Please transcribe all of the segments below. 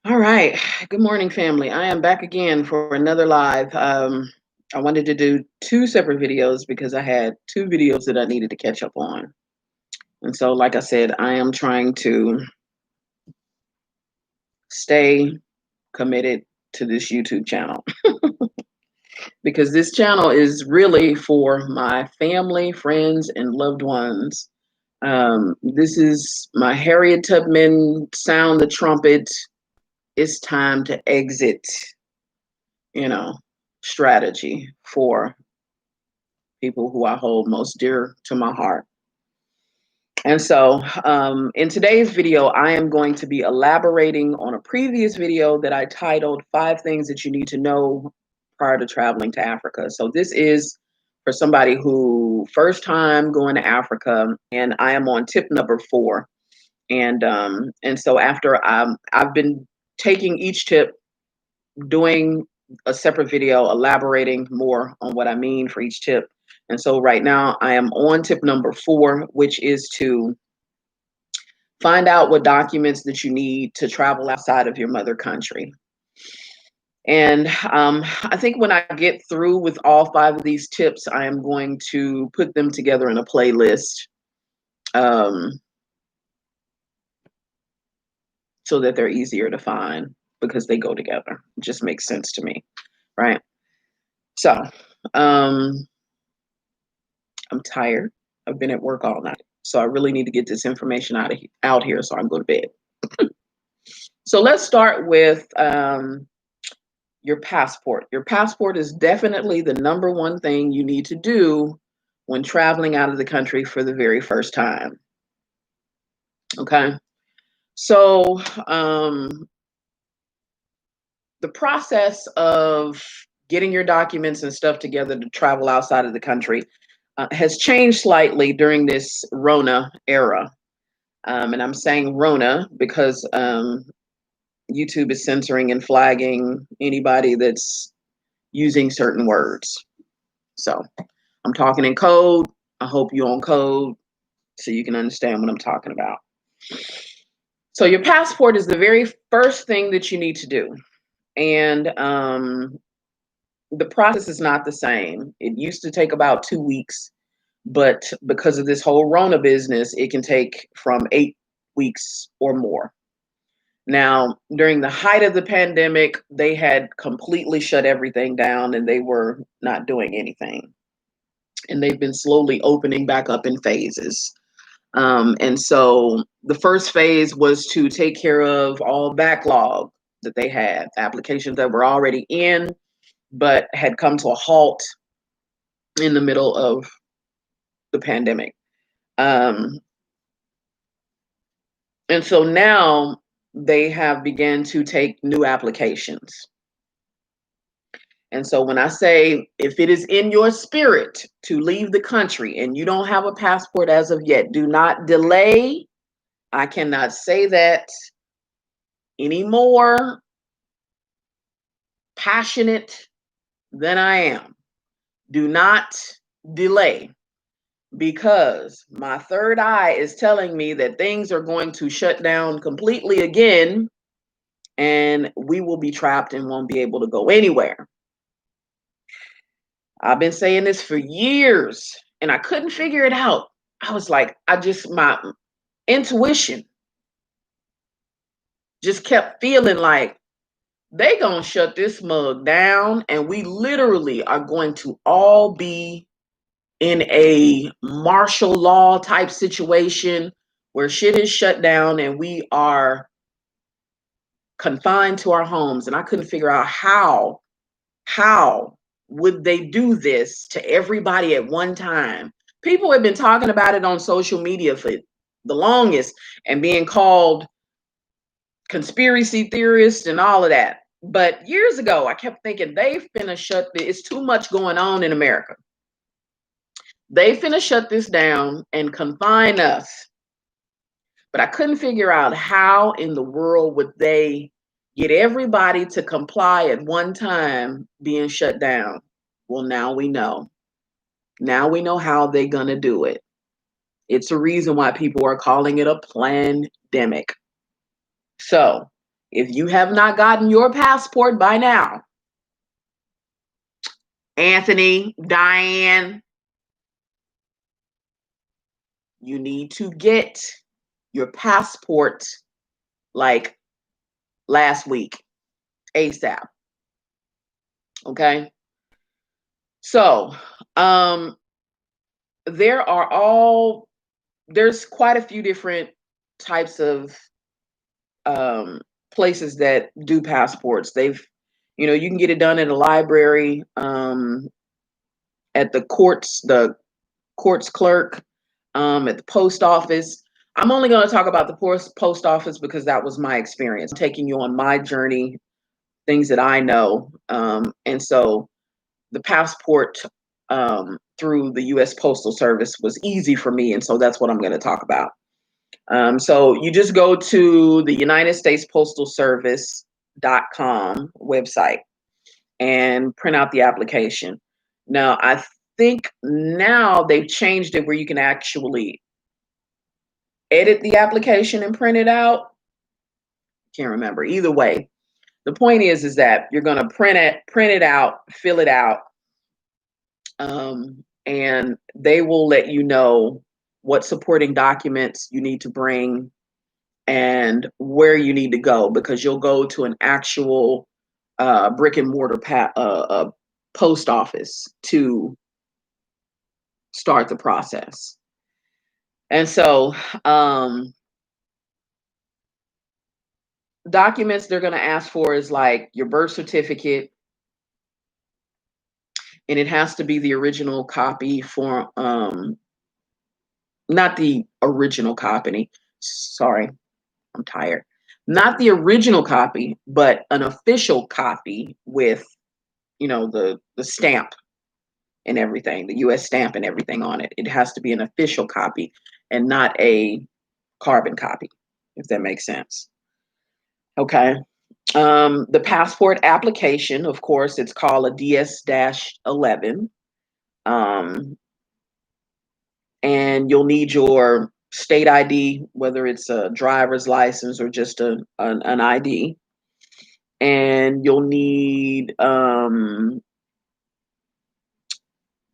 All right. Good morning, family. I am back again for another live. I wanted to do two separate videos because I had two videos that I needed to catch up on. And so, like I said, I am trying to stay committed to this YouTube channel because this channel is really for my family, friends, and loved ones. This is my Harriet Tubman sound the trumpet. It's time to exit, you know, strategy for people who I hold most dear to my heart. And so, in today's video, I am going to be elaborating on a previous video that I titled Five Things That You Need to Know Prior to Traveling to Africa. So, this is for somebody who first time going to Africa, and I am on tip number 4. And so after I've been taking each tip, doing a separate video elaborating more on what I mean for each tip. And so right now I am on tip number 4, which is to find out what documents that you need to travel outside of your mother country. And I think when I get through with all 5 of these tips, I am going to put them together in a playlist um, so that they're easier to find because they go together. It just makes sense to me, right? So, um, I'm tired. I've been at work all night. So I really need to get this information out here so I can go to bed. So let's start with your passport. Your passport is definitely the number one thing you need to do when traveling out of the country for the very first time. Okay. So the process of getting your documents and stuff together to travel outside of the country has changed slightly during this Rona era. And I'm saying Rona because YouTube is censoring and flagging anybody that's using certain words. So I'm talking in code. I hope you're on code so you can understand what I'm talking about. So your passport is the very first thing that you need to do. And the process is not the same. It used to take about 2 weeks, but because of this whole Rona business, it can take from 8 weeks or more. Now, during the height of the pandemic, they had completely shut everything down and they were not doing anything. And they've been slowly opening back up in phases. And so the first phase was to take care of all backlog that they had, applications that were already in, but had come to a halt in the middle of the pandemic. Um, and so now they have begun to take new applications. And so when I say if it is in your spirit to leave the country and you don't have a passport as of yet, do not delay. I cannot say that any more passionate than I am. Do not delay because my third eye is telling me that things are going to shut down completely again and we will be trapped and won't be able to go anywhere. I've been saying this for years and I couldn't figure it out. I was like, my intuition just kept feeling like they gonna shut this mug down and we literally are going to all be in a martial law type situation where shit is shut down and we are confined to our homes. And I couldn't figure out how would they do this to everybody at one time? People have been talking about it on social media for the longest and being called conspiracy theorists and all of that. But years ago, I kept thinking they finna it's too much going on in America. They finna shut this down and confine us. But I couldn't figure out how in the world would they get everybody to comply at one time being shut down. Well, now we know. Now we know how they're gonna do it. It's a reason why people are calling it a pandemic. So If you have not gotten your passport by now, Anthony, Diane, you need to get your passport like last week, ASAP. Okay. So, there's quite a few different types of places that do passports. You can get it done at a library, at the courts clerk, at the post office. I'm only going to talk about the post office because that was my experience. I'm taking you on my journey, things that I know. And so the passport through the U.S. Postal Service was easy for me. And so that's what I'm going to talk about. So you just go to the United States Postal Service.com website and print out the application. Now, I think now they've changed it where you can actually edit the application and print it out. Can't remember. Either way, the point is that you're going to print it out, fill it out, and they will let you know what supporting documents you need to bring and where you need to go, because you'll go to an actual brick and mortar post office to start the process. And so documents they're going to ask for is like your birth certificate, and it has to be the original copy for not the original copy. Sorry, I'm tired. Not the original copy, but an official copy with, the stamp and everything, the US stamp and everything on it. It has to be an official copy and not a carbon copy, if that makes sense. Okay. The passport application, of course, it's called a DS-11. And you'll need your state ID, whether it's a driver's license or just an ID. And you'll need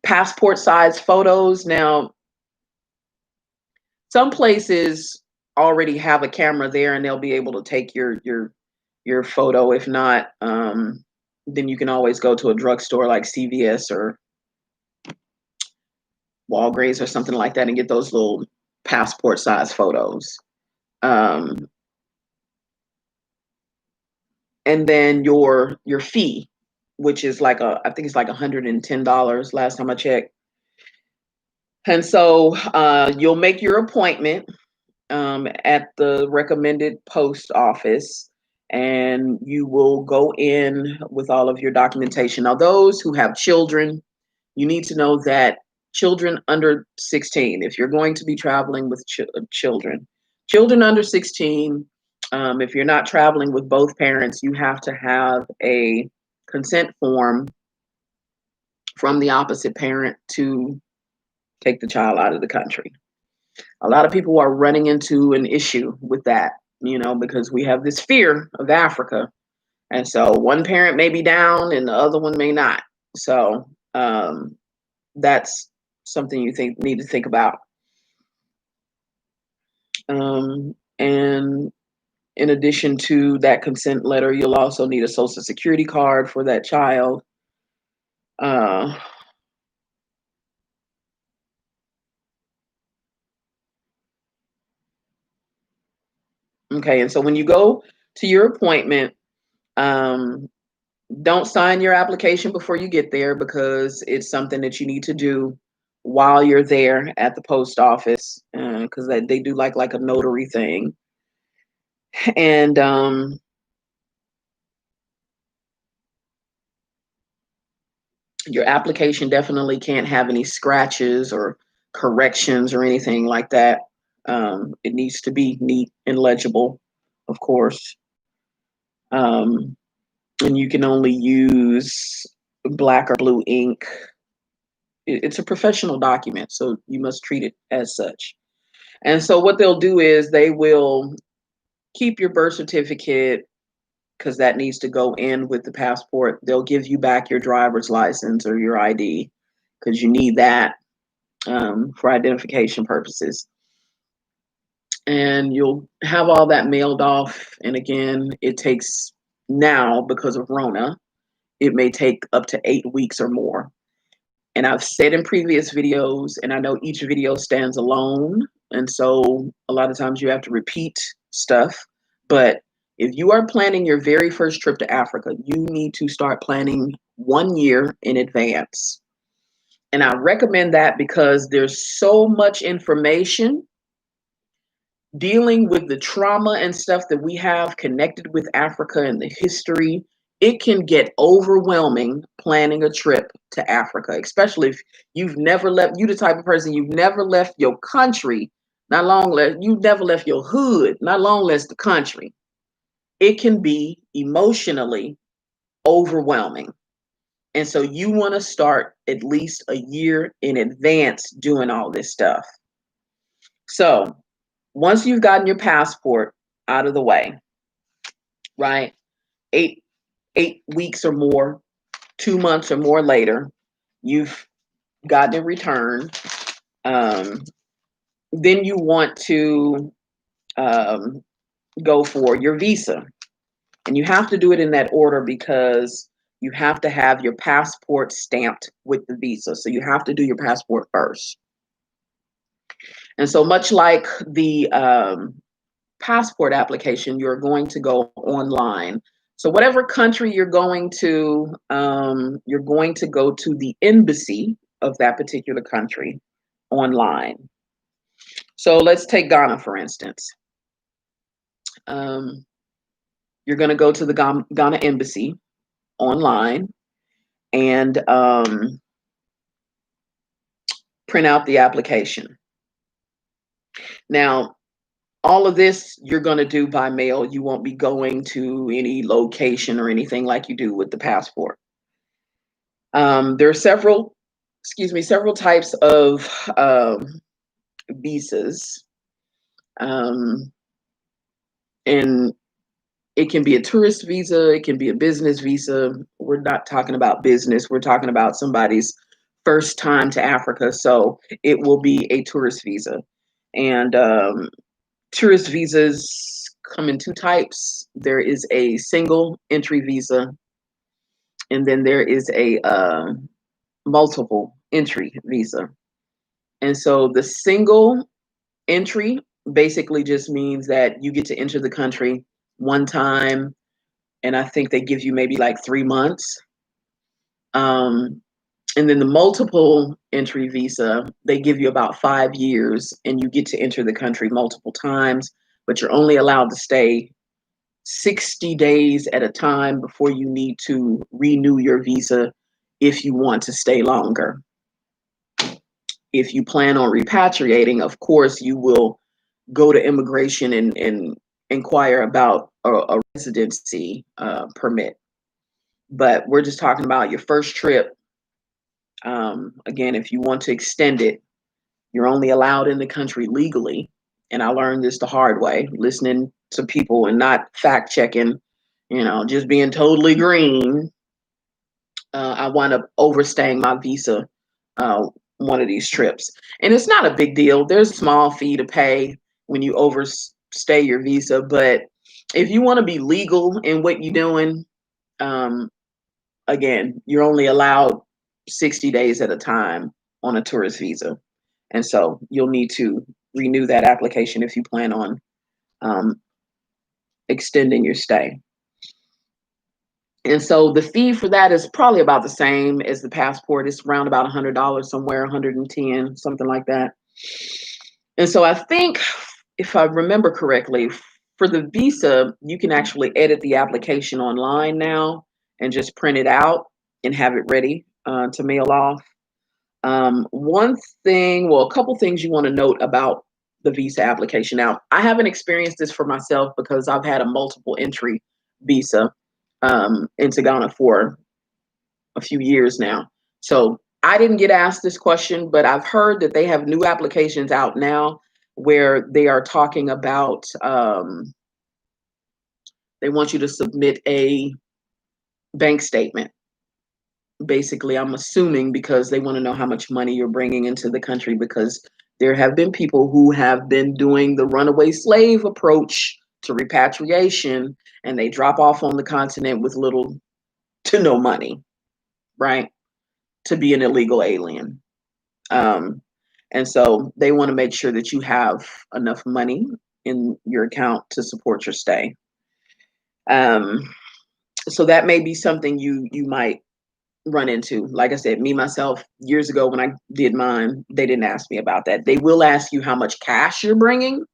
passport size photos. Now, some places already have a camera there and they'll be able to take your photo. If not, then you can always go to a drugstore like CVS or Walgreens or something like that and get those little passport size photos. And then your fee, which is I think it's like $110 last time I checked. And so you'll make your appointment at the recommended post office, and you will go in with all of your documentation. Now, those who have children, you need to know that children under 16, if you're going to be traveling with children under 16, if you're not traveling with both parents, you have to have a consent form from the opposite parent to take the child out of the country. A lot of people are running into an issue with that, because we have this fear of Africa. And so one parent may be down and the other one may not. So that's something you need to think about. And in addition to that consent letter, you'll also need a social security card for that child. Okay, and so when you go to your appointment, don't sign your application before you get there, because it's something that you need to do while you're there at the post office, because they do like a notary thing. And your application definitely can't have any scratches or corrections or anything like that. It needs to be neat and legible, of course. And you can only use black or blue ink. It's a professional document, so you must treat it as such. And so what they'll do is they will keep your birth certificate, because that needs to go in with the passport. They'll give you back your driver's license or your ID because you need that for identification purposes. And you'll have all that mailed off. And again, it takes now, because of Rona, it may take up to 8 weeks or more. And I've said in previous videos, and I know each video stands alone. And so a lot of times you have to repeat stuff. But if you are planning your very first trip to Africa, you need to start planning 1 year in advance. And I recommend that because there's so much information dealing with the trauma and stuff that we have connected with Africa and the history. It can get overwhelming planning a trip to Africa, especially if you've never left, you the type of person, you've never left your country, not long left, you've never left your hood, not long less the country. It can be emotionally overwhelming. And so you want to start at least a year in advance doing all this stuff. So once you've gotten your passport out of the way, right? Eight weeks or more, 2 months or more later, you've gotten it returned. Then you want to go for your visa. And you have to do it in that order because you have to have your passport stamped with the visa. So you have to do your passport first. And so much like the passport application, you're going to go online. So whatever country you're going to go to the embassy of that particular country online. So let's take Ghana, for instance. You're going to go to the Ghana embassy online and print out the application. Now, all of this you're going to do by mail. You won't be going to any location or anything like you do with the passport. There are several types of visas. And it can be a tourist visa, it can be a business visa. We're not talking about business, we're talking about somebody's first time to Africa. So it will be a tourist visa. And tourist visas come in two types. There is a single entry visa, and then there is a multiple entry visa. And so the single entry basically just means that you get to enter the country one time, and I think they give you maybe like 3 months. And then the multiple entry visa, they give you about 5 years, and you get to enter the country multiple times, but you're only allowed to stay 60 days at a time before you need to renew your visa if you want to stay longer. If you plan on repatriating, of course, you will go to immigration and inquire about a residency permit. But we're just talking about your first trip. Again, if you want to extend it, you're only allowed in the country legally. And I learned this the hard way, listening to people and not fact checking, just being totally green. I wound up overstaying my visa one of these trips. And it's not a big deal. There's a small fee to pay when you overstay your visa. But if you want to be legal in what you're doing, again, you're only allowed 60 days at a time on a tourist visa. And so you'll need to renew that application if you plan on extending your stay. And so the fee for that is probably about the same as the passport. It's around about $100 somewhere, 110, something like that. And so I think, if I remember correctly, for the visa, you can actually edit the application online now and just print it out and have it ready to mail off. One thing, well, a couple things you want to note about the visa application. Now, I haven't experienced this for myself because I've had a multiple entry visa into Ghana for a few years now. So I didn't get asked this question, but I've heard that they have new applications out now where they are talking about They want you to submit a bank statement. Basically, I'm assuming because they want to know how much money you're bringing into the country, because there have been people who have been doing the runaway slave approach to repatriation, and they drop off on the continent with little to no money, right? To be an illegal alien. Um, and so they want to make sure that you have enough money in your account to support your stay. Um, so that may be something you might run into. Like I said, me myself, years ago when I did mine, they didn't ask me about that. They will ask you how much cash you're bringing,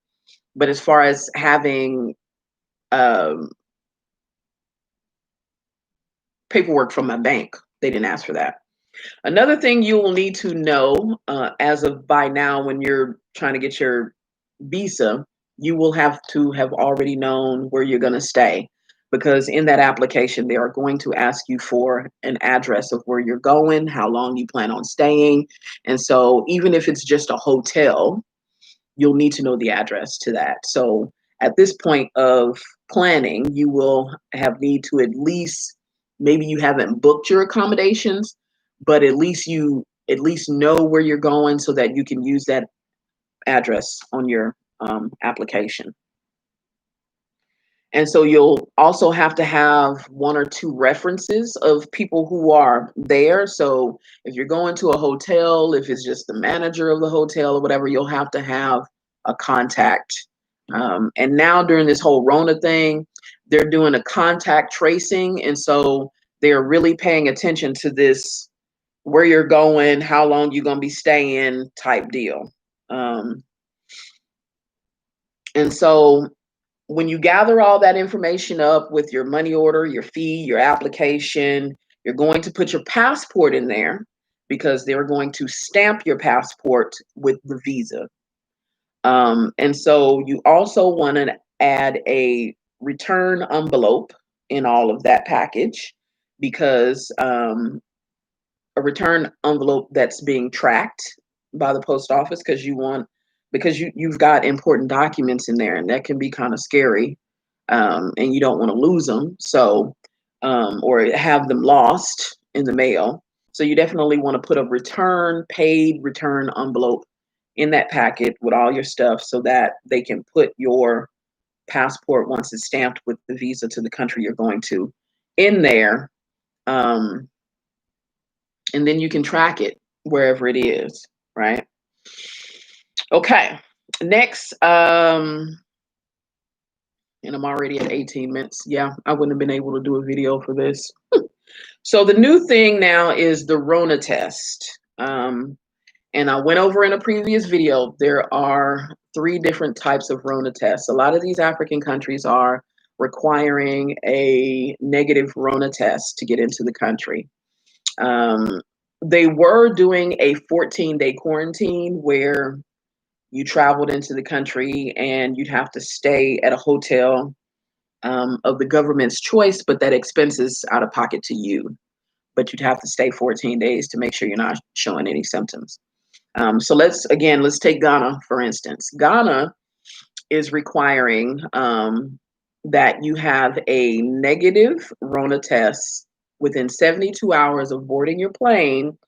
but as far as having um, paperwork from my bank, they didn't ask for that. Another thing you will need to know as of by now, when you're trying to get your visa, you will have to have already known where you're going to stay, because in that application, they are going to ask you for an address of where you're going, how long you plan on staying. And so even if it's just a hotel, you'll need to know the address to that. So at this point of planning, you will have need to at least, maybe you haven't booked your accommodations, but at least know where you're going so that you can use that address on your application. And so you'll also have to have one or two references of people who are there. So if you're going to a hotel, if it's just the manager of the hotel or whatever, you'll have to have a contact. And now during this whole Rona thing, they're doing a contact tracing. And so they're really paying attention to this, where you're going, how long you're going to be staying type deal. Um, and so when you gather all that information up with your money order, your fee, your application, you're going to put your passport in there, because they're going to stamp your passport with the visa. And so you also want to add a return envelope in all of that package, because a return envelope that's being tracked by the post office, because you've got important documents in there, and that can be kind of scary, and you don't want to lose them, so or have them lost in the mail. So you definitely want to put a paid return envelope in that packet with all your stuff, so that they can put your passport, once it's stamped with the visa to the country you're going to, in there. Um, and then you can track it wherever it is, right? Okay, next, and I'm already at 18 minutes. Yeah, I wouldn't have been able to do a video for this. So the new thing now is the Rona test. And I went over in a previous video, there are 3 different types of Rona tests. A lot of these African countries are requiring a negative Rona test to get into the country. They were doing a 14-day quarantine where you traveled into the country and you'd have to stay at a hotel of the government's choice, but that expense is out of pocket to you. But you'd have to stay 14 days to make sure you're not showing any symptoms. So let's take Ghana, for instance. Ghana is requiring that you have a negative Rona test within 72 hours of boarding your plane,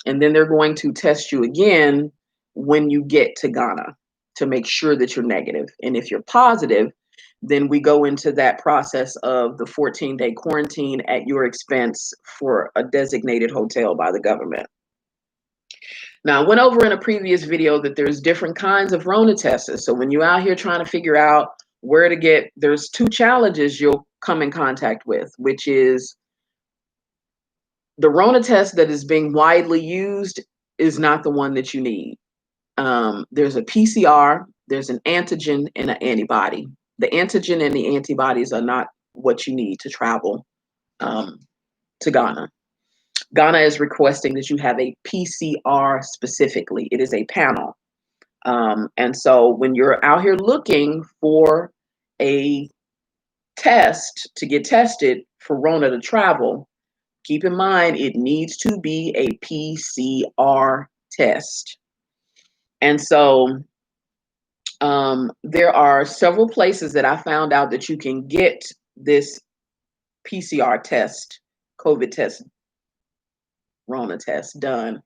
and then they're going to test you again when you get to Ghana to make sure that you're negative. And if you're positive, then we go into that process of the 14-day quarantine at your expense for a designated hotel by the government. Now, I went over in a previous video that there's different kinds of Rona tests. So when you're out here trying to figure out where to get, there's 2 challenges you'll come in contact with, which is the Rona test that is being widely used is not the one that you need. There's a PCR, there's an antigen, and an antibody. The antigen and the antibodies are not what you need to travel to Ghana. Ghana is requesting that you have a PCR specifically. It is a panel. And so when you're out here looking for a test to get tested for Rona to travel, keep in mind it needs to be a PCR test. And so there are several places that I found out that you can get this PCR test, COVID test, Rona test done.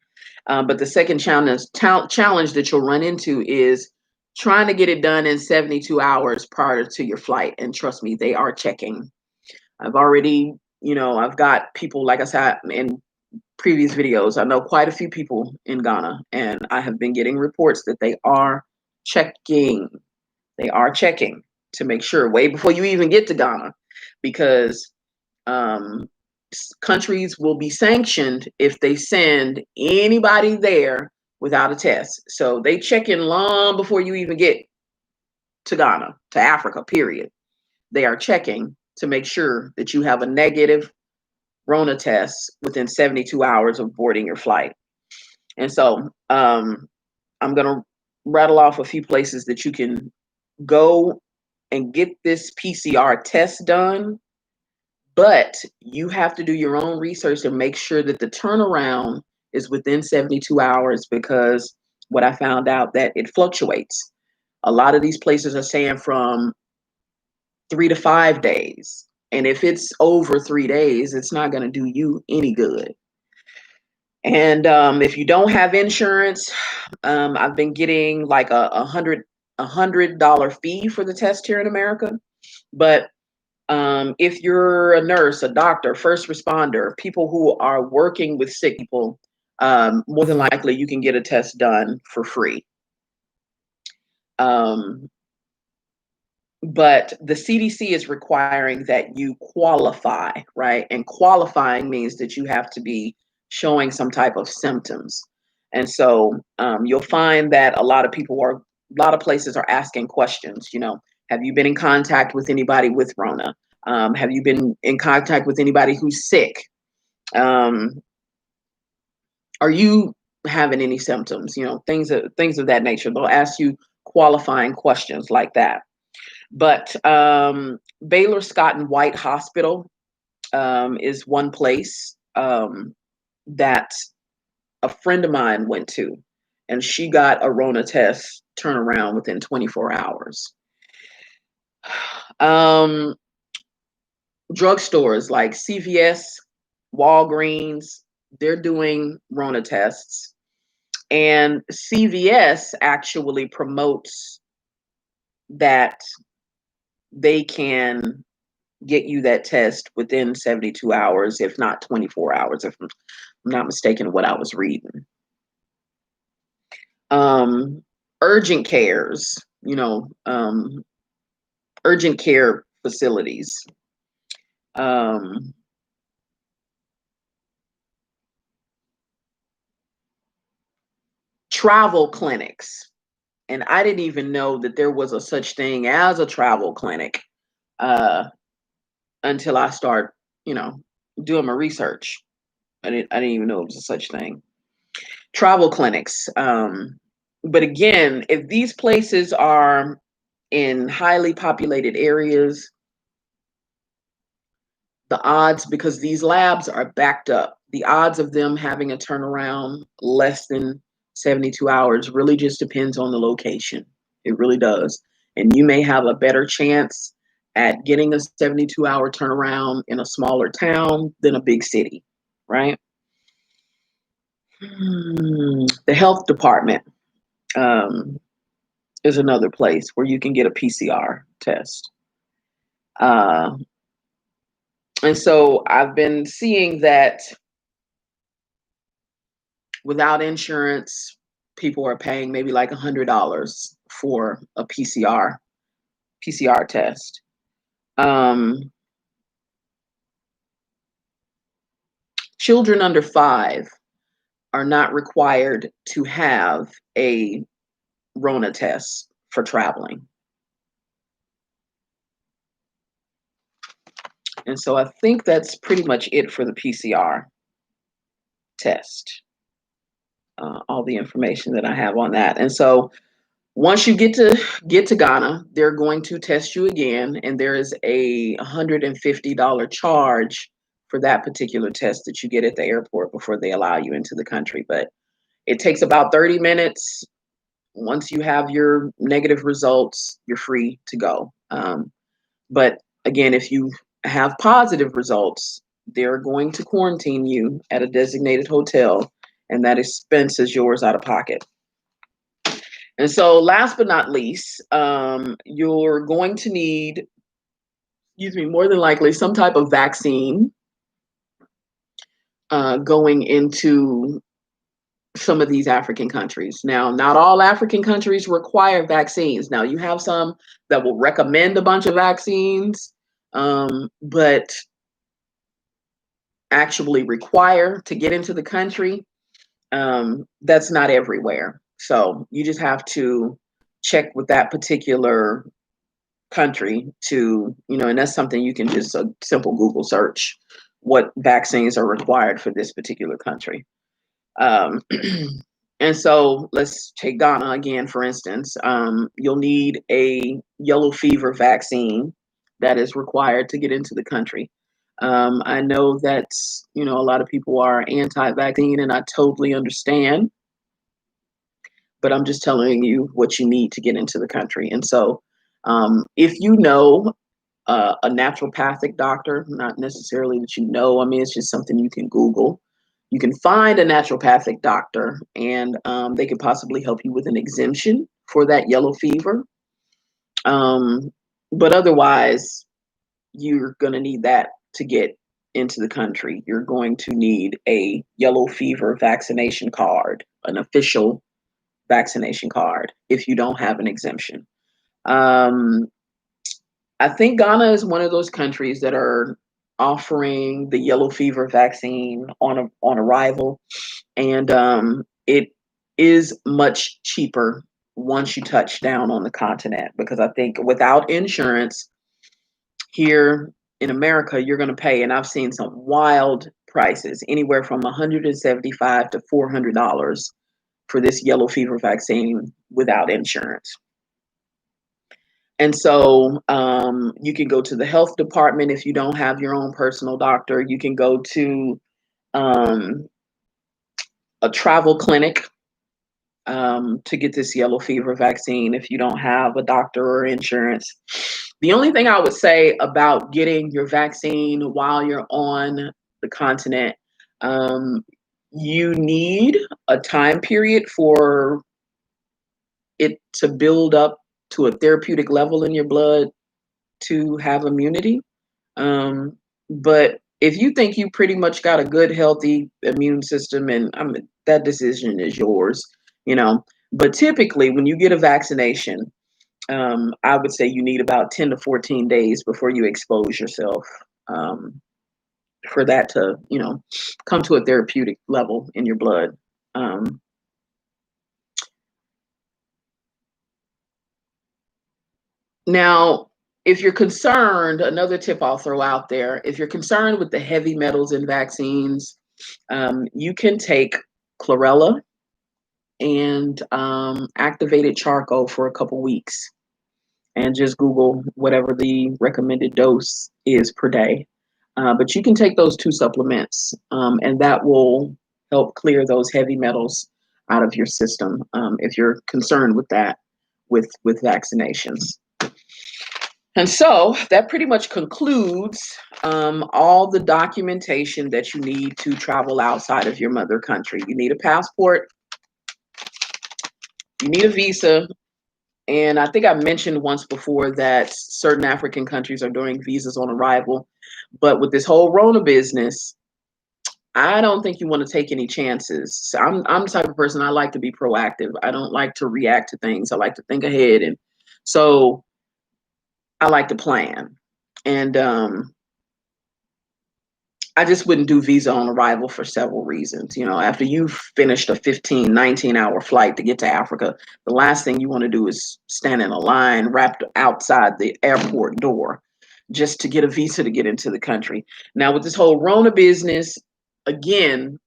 But the second challenge that you'll run into is trying to get it done in 72 hours prior to your flight. And trust me, they are checking. I've already, I've got people, like I said in previous videos, I know quite a few people in Ghana, and I have been getting reports that they are checking. They are checking to make sure way before you even get to Ghana, because um, countries will be sanctioned if they send anybody there without a test. So they check in long before you even get to Ghana, to Africa, period. They are checking to make sure that you have a negative Rona test within 72 hours of boarding your flight. And so I'm going to rattle off a few places that you can go and get this PCR test done. But you have to do your own research and make sure that the turnaround is within 72 hours, because what I found out that it fluctuates. A lot of these places are saying from 3 to 5 days. And if it's over 3 days, it's not going to do you any good. And if you don't have insurance, I've been getting like a $100 fee for the test here in America. But if you're a nurse, a doctor, first responder, people who are working with sick people, more than likely you can get a test done for free. But the CDC is requiring that you qualify, right? And qualifying means that you have to be showing some type of symptoms. And so you'll find that a lot of places are asking questions. Have you been in contact with anybody with Rona? Have you been in contact with anybody who's sick? Are you having any symptoms? Things of that nature. They'll ask you qualifying questions like that. But Baylor Scott and White Hospital is one place that a friend of mine went to, and she got a Rona test turnaround within 24 hours. Drugstores like CVS, Walgreens, they're doing Rona tests. And CVS actually promotes that they can get you that test within 72 hours, if not 24 hours, if I'm not mistaken what I was reading. Urgent cares, urgent care facilities. Travel clinics. And I didn't even know that there was a such thing as a travel clinic until I start, doing my research. I didn't even know it was a such thing. Travel clinics. But again, if these places are in highly populated areas, the odds, because these labs are backed up, the odds of them having a turnaround less than 72 hours really just depends on the location. It really does. And you may have a better chance at getting a 72-hour turnaround in a smaller town than a big city, right? The health department is another place where you can get a PCR test. And so I've been seeing that without insurance, people are paying maybe like $100 for a PCR test. Children under 5 are not required to have a Rona test for traveling. And so I think that's pretty much it for the PCR test. All the information that I have on that. And so once you get to Ghana, they're going to test you again, and there is a $150 charge for that particular test that you get at the airport before they allow you into the country. But it takes about 30 minutes. Once you have your negative results, you're free to go. But Again, if you have positive results, they're going to quarantine you at a designated hotel, and that expense is yours out of pocket. And so, last but not least, you're going to need, excuse me, more than likely some type of vaccine going into some of these African countries. Now, not all African countries require vaccines. Now, you have some that will recommend a bunch of vaccines, but actually require to get into the country, that's not everywhere. So you just have to check with that particular country to, and that's something you can just a simple Google search what vaccines are required for this particular country. Um, and so let's take Ghana again, for instance. You'll need a yellow fever vaccine that is required to get into the country. I know that, a lot of people are anti-vaccine, and I totally understand, but I'm just telling you what you need to get into the country. And so if you know a naturopathic doctor, not necessarily that I mean, it's just something you can Google. You can find a naturopathic doctor, and they could possibly help you with an exemption for that yellow fever. But otherwise, you're going to need that to get into the country. You're going to need a yellow fever vaccination card, an official vaccination card, if you don't have an exemption. Um, I think Ghana is one of those countries that are offering the yellow fever vaccine on arrival, and it is much cheaper once you touch down on the continent, because I think without insurance here in America, you're going to pay, and I've seen some wild prices, anywhere from $175 to $400 for this yellow fever vaccine without insurance. And so you can go to the health department if you don't have your own personal doctor. You can go to um, a travel clinic to get this yellow fever vaccine if you don't have a doctor or insurance. The only thing I would say about getting your vaccine while you're on the continent, you need a time period for it to build up to a therapeutic level in your blood to have immunity. But if you think you pretty much got a good, healthy immune system, and that decision is yours, you know. But typically, when you get a vaccination, I would say you need about 10 to 14 days before you expose yourself for that to, come to a therapeutic level in your blood. Now, if you're concerned, another tip I'll throw out there, if you're concerned with the heavy metals in vaccines, you can take chlorella and activated charcoal for a couple weeks, and just Google whatever the recommended dose is per day. But you can take those two supplements, and that will help clear those heavy metals out of your system if you're concerned with that with vaccinations. And so that pretty much concludes all the documentation that you need to travel outside of your mother country. You need a passport, you need a visa, and I think I mentioned once before that certain African countries are doing visas on arrival. But with this whole Rona business, I don't think you want to take any chances. So I'm the type of person, I like to be proactive. I don't like to react to things. I like to think ahead. And so I like to plan. And I just wouldn't do visa on arrival for several reasons. After you've finished a 15, 19-hour flight to get to Africa, the last thing you want to do is stand in a line wrapped outside the airport door just to get a visa to get into the country. Now, with this whole Rona business, again,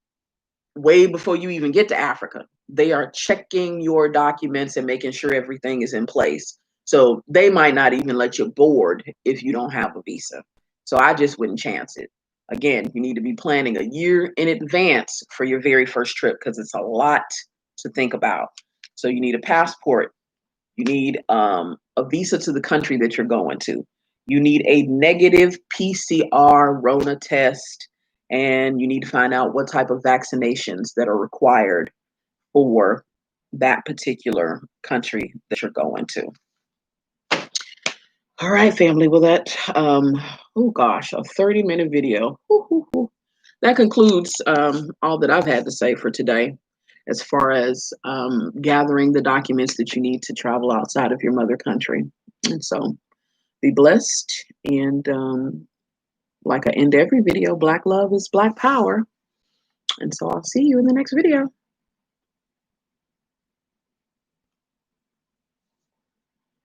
way before you even get to Africa, they are checking your documents and making sure everything is in place. So they might not even let you board if you don't have a visa. So I just wouldn't chance it. Again, you need to be planning a year in advance for your very first trip, because it's a lot to think about. So you need a passport. You need a visa to the country that you're going to. You need a negative PCR Rona test, and you need to find out what type of vaccinations that are required for that particular country that you're going to. All right, family. Well, that, oh gosh, a 30-minute video. That concludes all that I've had to say for today, as far as gathering the documents that you need to travel outside of your mother country. And so be blessed. And like I end every video, Black love is Black power. And so I'll see you in the next video.